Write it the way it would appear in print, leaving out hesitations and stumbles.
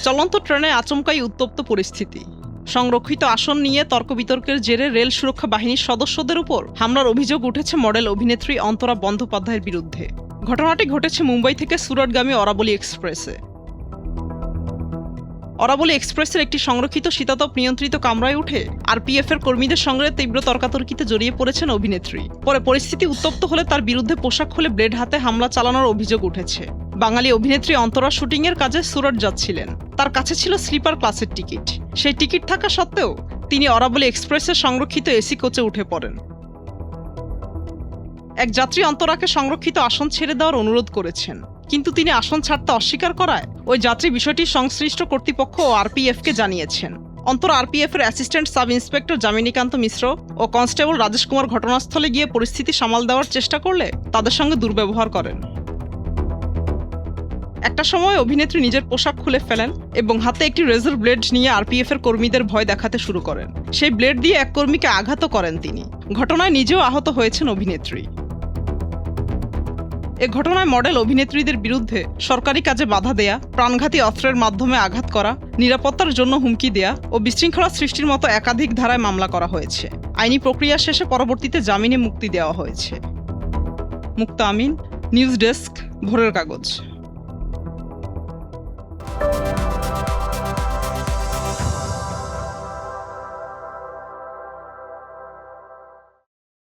চলন্ত ট্রেনে আচমকাই উত্তপ্ত পরিস্থিতি। সংরক্ষিত আসন নিয়ে তর্ক বিতর্কের জেরে রেল সুরক্ষা বাহিনীর সদস্যদের উপর হামলার অভিযোগ উঠেছে মডেল অভিনেত্রী অন্তরা বন্দ্যোপাধ্যায়ের বিরুদ্ধে। ঘটনাটি ঘটেছে মুম্বাই থেকে সুরতগামী অরাবলী এক্সপ্রেসে। অরাবলী এক্সপ্রেসের একটি সংরক্ষিত শীতাতপ নিয়ন্ত্রিত কামরায় উঠে আরপিএফ এর কর্মীদের সঙ্গে তীব্র তর্কাতর্কিতে জড়িয়ে পড়েছেন অভিনেত্রী। পরে পরিস্থিতি উত্তপ্ত হলে তার বিরুদ্ধে পোশাক খুলে ব্লেড হাতে হামলা চালানোর অভিযোগ উঠেছে। বাঙালি অভিনেত্রী অন্তরা শুটিং এর কাজে সুরত যাচ্ছিলেন। তার কাছে ছিল স্লিপার ক্লাসের টিকিট। সেই টিকিট থাকা সত্ত্বেও তিনি অরাবলী এক্সপ্রেসের সংরক্ষিত এসি কোচে উঠে পড়েন। এক যাত্রী অন্তরাকে সংরক্ষিত আসন ছেড়ে দেওয়ার অনুরোধ করেছেন, কিন্তু তিনি আসন ছাড়তে অস্বীকার করায় ওই যাত্রী বিষয়টি সংশ্লিষ্ট কর্তৃপক্ষ ও আরপিএফকে জানিয়েছেন। অন্তরা আরপিএফ এর অ্যাসিস্ট্যান্ট সাব ইন্সপেক্টর যামিনীকান্ত মিশ্র ও কনস্টেবল রাজেশ কুমার ঘটনাস্থলে গিয়ে পরিস্থিতি সামাল দেওয়ার চেষ্টা করলে তাদের সঙ্গে দুর্ব্যবহার করেন। একটা সময় অভিনেত্রী নিজের পোশাক খুলে ফেলেন এবং হাতে একটি রেজর ব্লেড নিয়ে আরপিএফ এর কর্মীদের ভয় দেখাতে শুরু করেন। সেই ব্লেড দিয়ে এক কর্মীকে আঘাতও করেন তিনি। ঘটনায় নিজেও আহত হয়েছেন অভিনেত্রী। এ ঘটনায় মডেল অভিনেত্রীদের বিরুদ্ধে সরকারি কাজে বাধা দেয়া, প্রাণঘাতী অস্ত্রের মাধ্যমে আঘাত করা, নিরাপত্তার জন্য হুমকি দেয়া ও বিশৃঙ্খলা সৃষ্টির মতো একাধিক ধারায় মামলা করা হয়েছে। আইনি প্রক্রিয়া শেষে পরবর্তীতে জামিনে মুক্তি দেওয়া হয়েছে। মুক্তা আমিন, নিউজ ডেস্ক, ভোরের কাগজ।